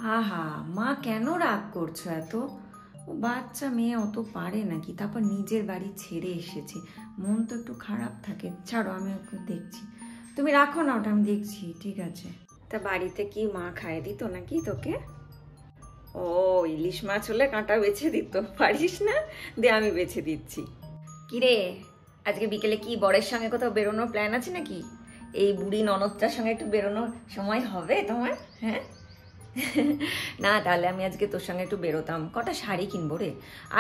আহা, মা কেন রাগ করছো এত? ও বাচ্চা মেয়ে, অত পারে নাকি? তারপর নিজের বাড়ি ছেড়ে এসেছে, মন তো একটু খারাপ থাকে। ছাড়ো, আমি ওকে দেখছি। তুমি রাখো না ওটা, আমি দেখছি। ঠিক আছে। তা বাড়িতে কি মা খাইয়ে দিত নাকি তোকে? ও, ইলিশ মাছ হলে কাঁটা বেছে দিত, পারিস না? দে, আমি বেছে দিচ্ছি। কিরে, আজকে বিকেলে কি বরের সঙ্গে কোথাও বেরোনোর প্ল্যান আছে নাকি? এই বুড়ি ননদটার সঙ্গে একটু বেরোনোর সময় হবে তোমার? হ্যাঁ। না, তাহলে আমি আজকে তোর সঙ্গে একটু বেরোতাম, কটা শাড়ি কিনবো রে।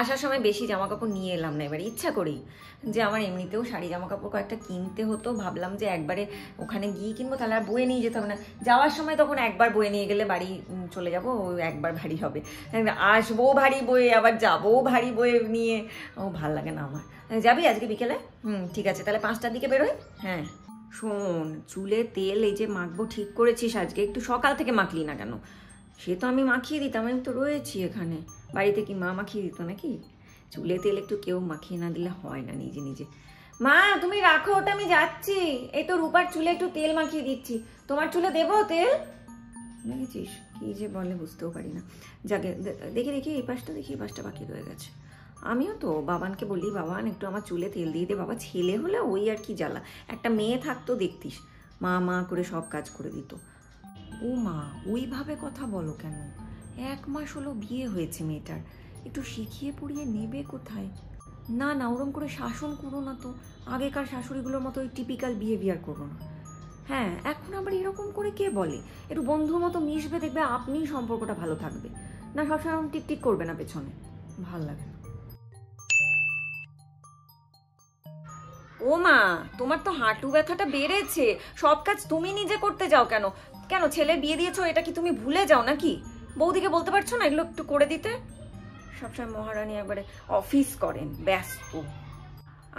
আসার সময় বেশি জামা কাপড় নিয়ে এলাম না, এবার ইচ্ছা করি যে আমার এমনিতেও শাড়ি জামা কাপড় কয়েকটা কিনতে হতো, ভাবলাম যে একবারে ওখানে গিয়ে কিনবো, তাহলে আর বয়ে নিয়ে যেতে হবে না। যাওয়ার সময় তখন একবার বয়ে নিয়ে গেলে বাড়ি চলে যাবো, একবার ভারী হবে। আসবো ভারী বয়ে, আবার যাবো ভারী বয়ে নিয়ে, ও ভাল লাগে না আমার। যাবি আজকে বিকেলে? ঠিক আছে, তাহলে 5টার দিকে বেরোই। হ্যাঁ, শোন, চুলে তেল এই যে মাখবো ঠিক করেছিস, আজকে একটু সকাল থেকে মাখলি না কেন? সে তো আমি মাখিয়ে দিতাম, আমি তো রয়েছি এখানে। বাড়িতে কি মা মাখিয়ে দিত নাকি? চুলে তেল একটু কেউ মাখিয়ে না দিলে হয় না নিজে নিজে। মা, তুমি রাখো ওটা, আমি যাচ্ছি। এই তো রূপার চুলে একটু তেল মাখিয়ে দিচ্ছি। তোমার চুলে দেবো তেল? দেখেছিস কি যে বলে, বুঝতেও পারি না। যাকে দেখি দেখি, এই পাশটা দেখি, এই পাশটা বাকি রয়ে গেছে। আমিও তো বাবানকে বলি, বাবান একটু আমার চুলে তেল দিয়ে দে। বাবা, ছেলে হলে ওই আর কি জ্বালা, একটা মেয়ে থাকতো দেখতিস মা মা করে সব কাজ করে দিত। ও মা, ওইভাবে কথা বলো কেন? 1 মাস হলো বিয়ে হয়েছে মেয়েটার, একটু শিখিয়ে পড়িয়ে নেবে কোথায়? না না, ওরম করে শাসন করো না তো। আগেকার শাশুড়িগুলোর মতো ওই টিপিক্যাল বিহেভিয়ার করো না। হ্যাঁ, এখন আবার এরকম করে কে বলে? একটু বন্ধুর মতো মিশবে, দেখবে আপনিই সম্পর্কটা ভালো থাকবে। না, সবসময় টিকটিক করবে না পেছনে, ভাল লাগে না। ও মা, তোমার তো হাঁটু ব্যথাটা বেড়েছে, সব কাজ তুমি নিজে করতে যাও কেন? কেন ছেলে বিয়ে দিয়েছো, এটা কি তুমি ভুলে যাও নাকি? বৌদিকে বলতে পারছো না এগুলো একটু করে দিতে? সবসময় মহারানী একবারে অফিস করেন, ব্যস্ত।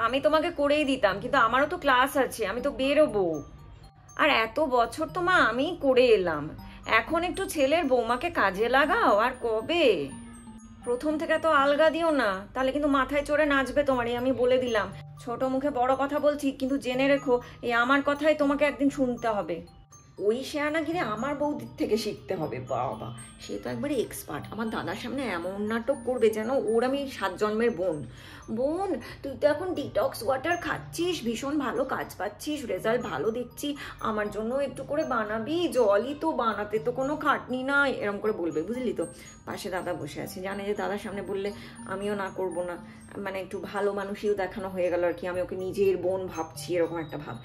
আমি তোমাকে করেই দিতাম, কিন্তু আমারও তো ক্লাস আছে, আমি তো বেরোবো। আর এত বছর তো মা আমি করে এলাম, এখন একটু ছেলের বৌমাকে কাজে লাগাও। আর কবে? প্রথম থেকে তো আলগা দিও না, তাহলে কিন্তু মাথায় চড়ে নাচবে তোমার, এই আমি বলে দিলাম। ছোট মুখে বড় কথা বলছি, কিন্তু জেনে রেখো এই আমার কথাই তোমাকে একদিন শুনতে হবে। ওই শেয়ানাগিরি আমার বৌদির থেকে শিখতে হবে। বাবা, সে তো একবারে এক্সপার্ট, আমার দাদার সামনে এমন নাটক করবে যেন ওর আমি 7 জন্মের বোন। বোন, তুই তো এখন ডিটক্স ওয়াটার খাচ্ছিস, ভীষণ ভালো কাজ পাচ্ছিস, রেজাল্ট ভালো দেখছি, আমার জন্য একটু করে বানাবি? জলই তো বানাতে তো কোনো খাটনি না, এরম করে বলবে, বুঝলি তো? পাশে দাদা বসে আছে, জানে যে দাদার সামনে বললে আমিও না করব না, মানে একটু ভালো মানুষইও দেখানো হয়ে গেল আর কি, আমি ওকে নিজের বোন ভাবছি, এরকম একটা ভাব।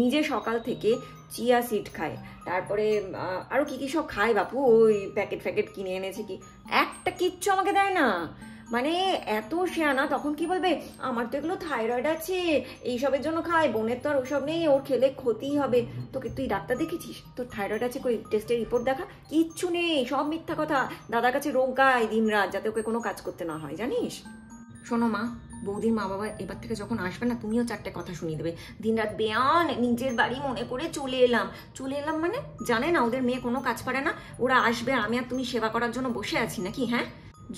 নিজে সকাল থেকে চিয়া সিড খায়, তারপরে আরো কি কি সব খায় বাপু, ওই প্যাকেট ফ্যাকেট কিনে এনেছে, কি একটা কিচ্ছু আমাকে দেয় না। মানে এত শেয়ানা, তখন কি বলবে, আমার তো এগুলো থাইরয়েড আছে, এইসবের জন্য খায়, বোনের তো আর ওসব নেই, ওর খেলে ক্ষতিই হবে। তোকে তুই ডাক্তার দেখেছিস? তোর থাইরয়েড আছে, কই টেস্টের রিপোর্ট দেখা, কিচ্ছু নেই, সব মিথ্যা কথা। দাদার কাছে রোগ গায় দিন রাত, যাতে ওকে কোনো কাজ করতে না হয়, জানিস? শোনো মা, বৌদির মা বাবা এবার থেকে যখন আসবে না, তুমিও 4টে কথা শুনিয়ে দেবে। দিনরাত বেয়ান নিজের বাড়ি মনে করে চলে এলাম। চলে এলাম মানে জানে না ওদের মেয়ে কোনো কাজ পারে না, ওরা আসবে, আমি আর তুমি সেবা করার জন্য বসে আছি নাকি? হ্যাঁ,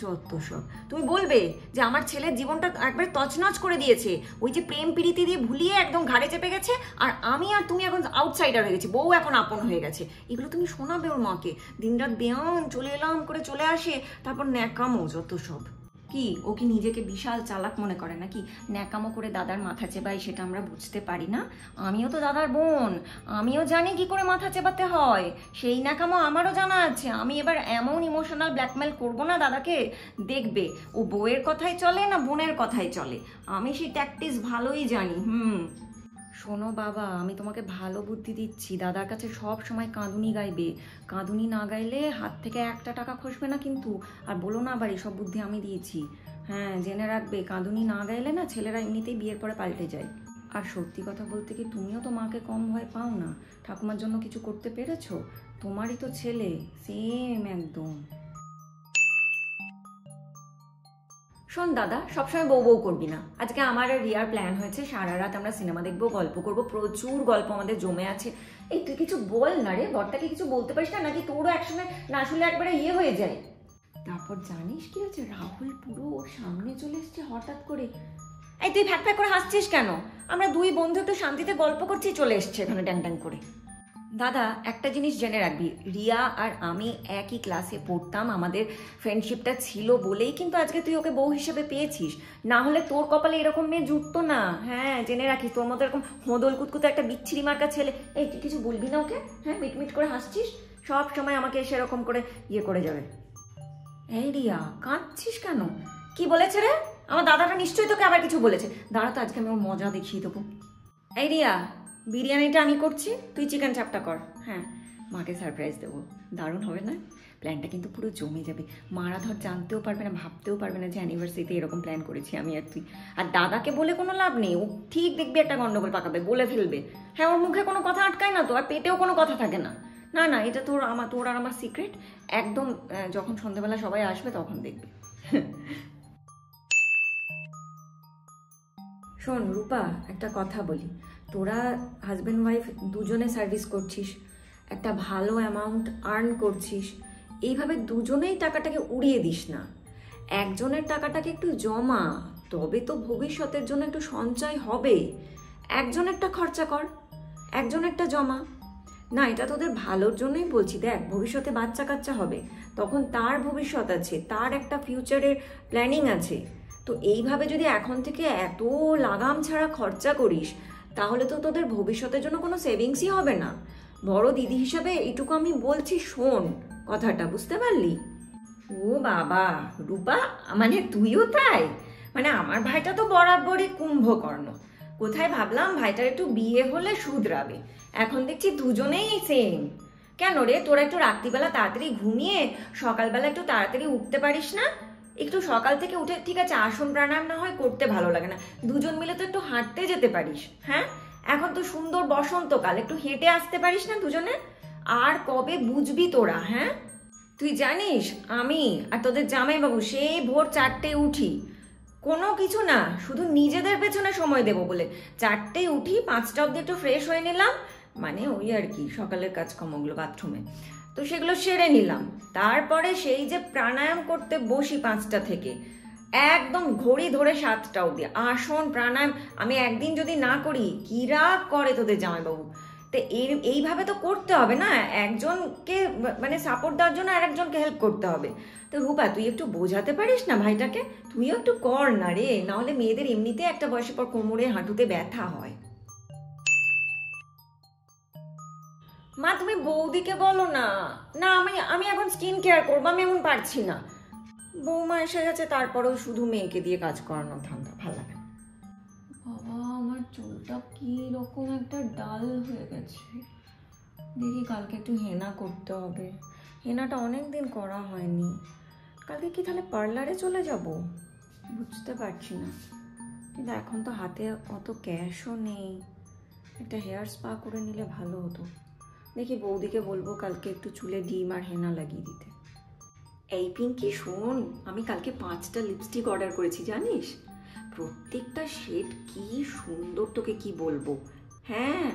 যত সব। তুমি বলবে যে আমার ছেলের জীবনটা একবারে তছনছ করে দিয়েছে, ওই যে প্রেম প্রীতি দিয়ে ভুলিয়ে একদম ঘাড়ে চেপে গেছে, আর আমি আর তুমি এখন আউটসাইডার হয়ে গেছি, বউ এখন আপন হয়ে গেছে। এগুলো তুমি শোনাবে ওর মাকে। দিনরাত বেয়ান চলে এলাম করে চলে আসে, তারপর ন্যাকামো যত সব। কি ও কি নিজেকে বিশাল চালাক মনে করে নাকি? ন্যাকামো করে দাদার মাথা চেবাই, সেটা আমরা বুঝতে পারি না? আমিও তো দাদার বোন, আমিও জানি কি করে মাথা চেবাতে হয়, সেই ন্যাকামো আমারও জানা আছে। আমি এবার এমন ইমোশনাল ব্ল্যাকমেল করবো না দাদাকে, দেখবে ও বউয়ের কথাই চলে না বোনের কথাই চলে, আমি সেই ট্যাকটিস ভালোই জানি। শোনো বাবা, আমি তোমাকে ভালো বুদ্ধি দিচ্ছি, দাদার কাছে সব সময় কাঁদুনি গাইবে, কাঁদুনি না গাইলে হাত থেকে একটা টাকা খসবে না কিন্তু। আর বলো না আবার এসব বুদ্ধি আমি দিয়েছি। হ্যাঁ, জেনে রাখবে, কাঁদুনি না গাইলে না ছেলেরা এমনিতেই বিয়ের পরে পাল্টে যায়। আর সত্যি কথা বলতে কি, তুমিও তো মাকে কম ভয় পাও না, ঠাকুমার জন্য কিছু করতে পেরেছো? তোমারই তো ছেলে, সেম একদম। শোন দাদা, সবসময় বউ বউ করবি না। আজকে আমার আর রিয়ার প্ল্যান হয়েছে, সারা রাত আমরা সিনেমা দেখবো, গল্প করবো, প্রচুর গল্প আমাদের জমে আছে। এই তুই কিছু বল না রে, বরটাকে কিছু বলতে পারিস না নাকি? তোরও একসঙ্গে না শুনলে একবারে ইয়ে হয়ে যায়। তারপর জানিস কি হয়েছে, রাহুল পুরো ওর সামনে চলে এসছে হঠাৎ করে। এই তুই ফ্যাক ফ্যাক করে হাসছিস কেন? আমরা দুই বন্ধু একটু শান্তিতে গল্প করছি, চলে এসছে এখানে ট্যাং ট্যাং করে। দাদা একটা জিনিস জেনে রাখবি, রিয়া আর আমি একই ক্লাসে পড়তাম, আমাদের ফ্রেন্ডশিপটা ছিল বলেই কিন্তু আজকে তুই ওকে বউ হিসেবে পেয়েছিস, না হলে তোর কপালে এরকম মেয়ে জুটতো না। হ্যাঁ জেনে রাখিস, তোর মতো এরকম হোদল কুতকুতে একটা বিচ্ছিরি মার্কা ছেলে। এই তুই কিছু বলবি না ওকে? হ্যাঁ মিটমিট করে হাসছিস, সব সময় আমাকে এসে এরকম করে ইয়ে করে যাবে। এই রিয়া কাঁদছিস কেন? কি বলেছে রে? আমার দাদাটা নিশ্চয়ই তোকে আবার কিছু বলেছে। দাঁড়া তো আজকে আমি ওর মজা দেখিয়ে দেবো। এই রিয়া, বিরিয়ানিটা আমি করছি, তুই চিকেন চাপটা কর। হ্যাঁ মাকে সারপ্রাইজ দেবো, দারুণ হবে না? প্ল্যানটা কিন্তু পুরো জমে যাবে। মারা ধর জানতেও পারবে না, ভাবতেও পারবে না যে অ্যানিভার্সারিতে এরকম প্ল্যান করেছি আমি আর তুই। আর দাদাকে বলে কোনো লাভ নেই, ও ঠিক দেখবি একটা গন্ডগোল পাকাবে, বলে ফেলবে। হ্যাঁ ওর মুখে কোনো কথা আটকায় না তো, আর পেটেও কোনো কথা থাকে না। না না এটা তোর আর আমার সিক্রেট, একদম যখন সন্ধ্যাবেলা সবাই আসবে তখন দেখবি। শোন রূপা, একটা কথা বলি, তোরা হাজব্যান্ড ওয়াইফ দুজনে সার্ভিস করছিস, একটা ভালো অ্যামাউন্ট আর্ন করছিস, এইভাবে দুজনেই টাকাটাকে উড়িয়ে দিস না। একজনের টাকাটাকে একটু জমা, তবে তো ভবিষ্যতের জন্য একটু সঞ্চয় হবে। একজনেরটা খরচা কর, একজনেরটা জমা। না এটা তোদের ভালোর জন্যই বলছি, দেখ ভবিষ্যতে বাচ্চা কাচ্চা হবে, তখন তার ভবিষ্যৎ আছে, তার একটা ফিউচারের প্ল্যানিং আছে। তো এইভাবে যদি এখন থেকে এত লাগাম ছাড়া খরচা করিস, তাহলে তো তোদের ভবিষ্যতের জন্য কোনো সেভিংসই হবে না। বড় দিদি হিসাবে এইটুকু আমি বলছি, শোন কথাটা, বুঝতে পারলি? ও বাবা রূপা, মানে তুইও তাই? মানে আমার ভাইটা তো বরাবরই কুম্ভকর্ণ, কোথায় ভাবলাম ভাইটার একটু বিয়ে হলে শুধরাবে, এখন দেখছি দুজনেই সেম। কেন রে, তোরা একটু রাত্রিবেলা তাড়াতাড়ি ঘুমিয়ে সকালবেলা একটু তাড়াতাড়ি উঠতে পারিস না? একটু সকাল থেকে উঠে, ঠিক আছে আসন প্রাণায়াম না হয় করতে ভালো লাগে না, দুজন মিলে তো একটু হাঁটতে যেতে পারিস। হ্যাঁ এখন তো সুন্দর বসন্তকাল, একটু হেঁটে আসতে পারিস না দুজনে? আর কবে বুঝবি তোরা? হ্যাঁ তুই জানিস আমি আর তোদের জামাইবাবু সেই ভোর 4টে উঠি, কোনো কিছু না, শুধু নিজেদের পেছনে সময় দেবো বলে 4টে উঠি, 5টা অব্দি একটু ফ্রেশ হয়ে নিলাম, মানে ওই আর কি সকালের কাজকর্মগুলো বাথরুমে, তো সেগুলো সেরে নিলাম। তারপরে সেই যে প্রাণায়াম করতে বসি 5টা থেকে একদম ঘড়ি ধরে 7টা অব্দি আসন প্রাণায়াম। আমি একদিন যদি না করি কি রাগ করে তোদের জামাইবাবু। তো এইভাবে তো করতে হবে না, একজনকে মানে সাপোর্ট দেওয়ার জন্য আর একজনকে হেল্প করতে হবে। তো রূপা তুই একটু বোঝাতে পারিস না ভাইটাকে, তুইও একটু কর না রে, নাহলে মেয়েদের এমনিতে একটা বয়সের পর কোমরে হাঁটুতে ব্যথা হয়। মা তুমি বৌদিকে বলো না। না আমি এখন স্কিন কেয়ার করবো, আমি এখন পারছি না। বৌমা এসে গেছে, তারপরেও শুধু মেয়েকে দিয়ে কাজ করানো ধান্দা ভালো লাগে। বাবা আমার চুলটা কি রকম একটা ডাল হয়ে গেছে, দেখি কালকে একটু হেনা করতে হবে, হেনাটা অনেকদিন করা হয়নি। কালকে কি তাহলে পার্লারে চলে যাব? বুঝতে পারছি না, কিন্তু এখন তো হাতে অত ক্যাশও নেই, একটা হেয়ার স্পা করে নিলে ভালো হতো। দেখি বৌদিকে বলবো কালকে একটু চুলে ডিম আর হেনা লাগিয়ে দিতে। এই পিঙ্কি শোন, আমি কালকে 5টা লিপস্টিক অর্ডার করেছি জানিস, প্রত্যেকটা শেড কি সুন্দর, তোকে কি বলবো। হ্যাঁ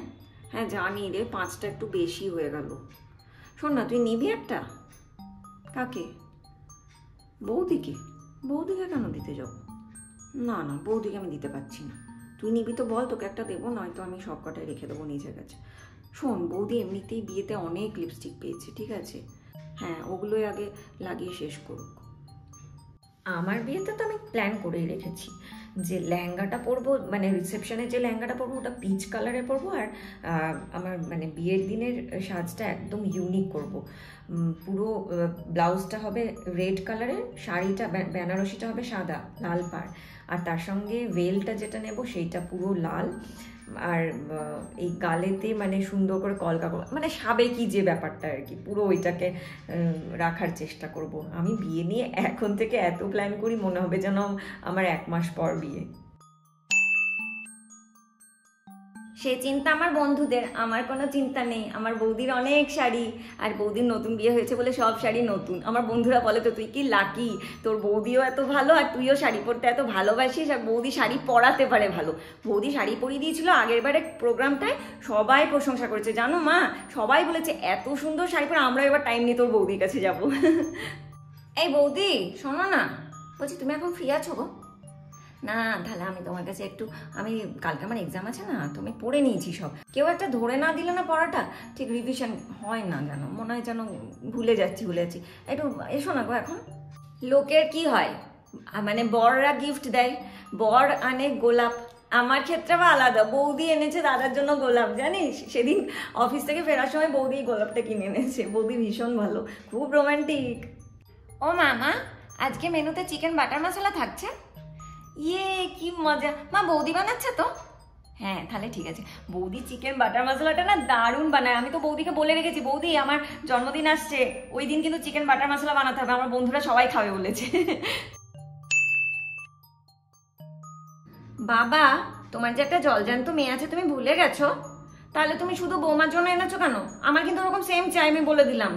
হ্যাঁ জানি রে, 5টা একটু বেশি হয়ে গেল। শোন না তুই নিবি একটা? কাকে? বৌদিকে? বৌদিকে কেন দিতে যাব? না না বৌদিকে আমি দিতে পারছি না, তুই নিবি তো বল, তোকে একটা দেবো, নয়তো আমি সব কটাই রেখে দেবো নিজের কাছে। শোন বৌদি এমনিতেই বিয়েতে অনেক লিপস্টিক পেয়েছে, ঠিক আছে? হ্যাঁ ওগুলোই আগে লাগিয়ে শেষ করুক। আমার বিয়েতে তো আমি প্ল্যান করেই রেখেছি যে লেহেঙ্গাটা পরবো, মানে রিসেপশনে যে লেহেঙ্গাটা পরবো ওটা পিচ কালারে পরবো, আর আমার মানে বিয়ের দিনের সাজটা একদম ইউনিক করব। পুরো ব্লাউজটা হবে রেড কালারের, শাড়িটা বেনারসিটা হবে সাদা লাল পাড়, আর তার সঙ্গে ভেলটা যেটা নেব সেইটা পুরো লাল, আর এই গালেতে মানে সুন্দর করে কলকা, মানে সাবেকি যে ব্যাপারটা আর কি, পুরো ওইটাকে রাখার চেষ্টা করব। আমি বিয়ে নিয়ে এখন থেকে এত প্ল্যান করি, মনে হবে যেন আমার 1 মাস পর বিয়ে। সে চিন্তা আমার বন্ধুদের, আমার কোনো চিন্তা নেই। আমার বৌদির অনেক শাড়ি, আর বৌদির নতুন বিয়ে হয়েছে বলে সব শাড়ি নতুন। আমার বন্ধুরা বলে তো তুই কি লাকি, তোর বৌদিও এত ভালো আর তুইও শাড়ি পরতে এত ভালোবাসিস, আর বৌদি শাড়ি পরাতে পারে ভালো। বৌদি শাড়ি পরিয়ে দিয়েছিল আগের বারে প্রোগ্রামটায়, সবাই প্রশংসা করেছে জানো মা, সবাই বলেছে এত সুন্দর শাড়ি পরে, আমরা এবার টাইম নিয়ে তোর বৌদির কাছে যাব। এই বৌদি শোনো না, বলছি তুমি এখন ফ্রি আছো গো? না তাহলে আমি তোমার কাছে একটু, আমি কালকে আমার এক্সাম আছে না, তুমি পড়ে নিয়েছি সব, কেউ একটা ধরে না দিলে না পড়াটা ঠিক রিভিশন হয় না, জানো মনে হয় যেন ভুলে যাচ্ছি একটু এসো না গো এখন। লোকের কি হয়, মানে বররা গিফট দেয়, বর আনে গোলাপ, আমার ক্ষেত্রে বা আলাদা, বৌদি এনেছে দাদার জন্য গোলাপ, জানিস সেদিন অফিস থেকে ফেরার সময় বৌদি গোলাপটা কিনে এনেছে, বৌদি ভীষণ ভালো, খুব রোমান্টিক। ও মামা, আজকে মেনুতে চিকেন বাটার মশলা থাকছে? ইয়ে কি মজা, মা বৌদি বানাচ্ছে তো? হ্যাঁ তাহলে ঠিক আছে, বৌদি চিকেন বাটার মশলাটা না দারুণ বানায়, আমি তো বৌদিকে বলে রেখেছি, বৌদি আমার জন্মদিন আসছে, ওই দিন কিন্তু চিকেন বাটার মশলা বানাতে হবে, আমার বন্ধুরা সবাই খাবে বলেছে। বাবা, তোমার যে একটা জলজান্ত মেয়ে আছে তুমি ভুলে গেছো? তাহলে তুমি শুধু বৌমার জন্য এনেছো কেন? আমার কিন্তু ওরকম সেম চাই, আমি বলে দিলাম।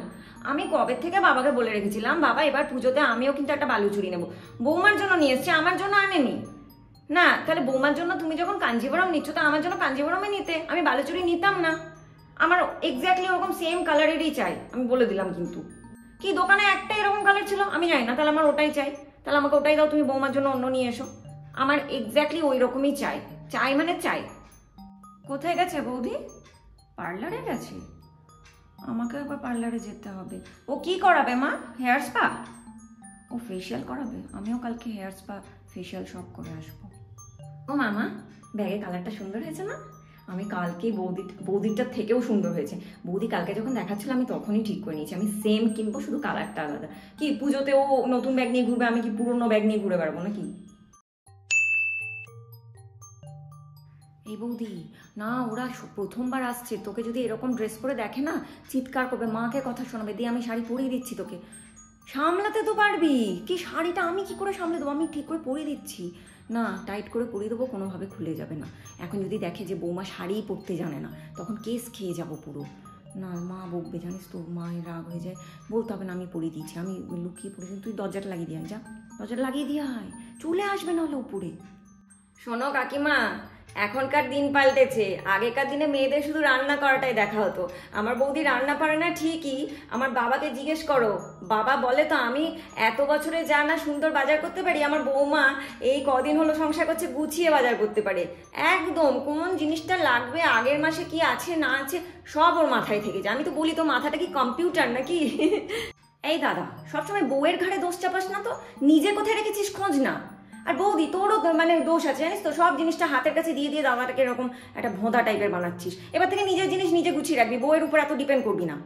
আমি কবে থেকে বাবাকে বলে রেখেছিলাম, বাবা এবার পুজোতে আমিও কিন্তু একটা বালুচুরি নেবো, বৌমার জন্য নিয়ে এসছি, আমার জন্য আনেনি। না তাহলে বৌমার জন্য তুমি যখন কাঞ্জিবরম নিচ্ছ, তো আমার জন্য কাঞ্জিবরমে নিতে, আমি বালুচুরি নিতাম না। আমার এক্স্যাক্টলি ওরকম সেম কালারেরই চাই, আমি বলে দিলাম। কিন্তু কি দোকানে একটা এরকম কালার ছিল, আমি জানি না, তাহলে আমার ওটাই চাই, তাহলে আমাকে ওটাই দাও, তুমি বৌমার জন্য অন্য নিয়ে এসো। আমার এক্স্যাক্টলি ওই রকমই চাই, চাই মানে চাই। কোথায় গেছে বৌদি? পার্লারে গেছে? আমাকে আবার পার্লারে যেতে হবে। ও কি করাবে মা, হেয়ার স্পা? ও ফেসিয়াল করাবে, আমিও কালকে হেয়ার স্পা ফেসিয়াল সব করে আসবো। ও মামা, ব্যাগের কালারটা সুন্দর হয়েছে না? আমি কালকেই বৌদিটার থেকেও সুন্দর হয়েছে, বৌদি কালকে যখন দেখাচ্ছিল আমি তখনই ঠিক করে নিয়েছি, আমি সেম কিনবো, শুধু কালারটা আলাদা। কি পুজোতে ও নতুন ব্যাগ নিয়ে ঘুরবে, আমি কি পুরনো ব্যাগ নিয়ে ঘুরে বেড়াবো নাকি? এই বৌদি, না ওরা প্রথমবার আসছে, তোকে যদি এরকম ড্রেস পরে দেখে না চিৎকার করবে, মাকে কথা শোনাবে, দিয়ে আমি শাড়ি পরিয়ে দিচ্ছি তোকে। সামলাতে তো পারবি, কি শাড়িটা আমি কি করে সামলে দেবো, আমি ঠিক করে পরিয়ে দিচ্ছি না, টাইট করে পরিয়ে দেবো, কোনোভাবে খুলে যাবে না। এখন যদি দেখে যে বৌমা শাড়িই পরতে জানে না, তখন কেস খেয়ে যাবো পুরো। না মা বকবে জানিস তো, মায়ের রাগ হয়ে যায়, বলতে হবে না আমি পরিয়ে দিয়েছি, আমি লুকিয়ে পড়ে দিই, তুই দরজাটা লাগিয়ে দিয়ে আয়, যা দরজাটা লাগিয়ে দিয়ে আয়, চলে আসবে নাহলে উপরে। শোনো কাকিমা, এখনকার দিন পাল্টেছে, আগেকার দিনে মেয়েদের শুধু রান্না করাটাই দেখা হতো। আমার বৌদি রান্না পারে না ঠিকই, আমার বাবাকে জিজ্ঞেস করো, বাবা বলে তো আমি এত বছরে যা না সুন্দর বাজার করতে পারি, আমার বৌমা এই কদিন হলো সংসার করছে গুছিয়ে বাজার করতে পারে একদম, কোন জিনিসটা লাগবে আগের মাসে কি আছে না আছে সব ওর মাথায় থেকে যায়। আমি তো বলি তো মাথাটা কি কম্পিউটার নাকি? এই দাদা, সবসময় বউয়ের ঘাড়ে দোষ চাপাস না তো, নিজে কোথায় রেখেছিস খোঁজ না। আর বৌদি তোরও মানে দোষ আছে জানিস তো, সব জিনিসটা হাতের কাছে দিয়ে দিয়ে দাদাটাকে এরকম একটা ভোঁদা টাইপের বানাচ্ছিস। এবার থেকে নিজের জিনিস নিজে গুছিয়ে রাখবি, বউয়ের উপর এত ডিপেন্ড করবি না।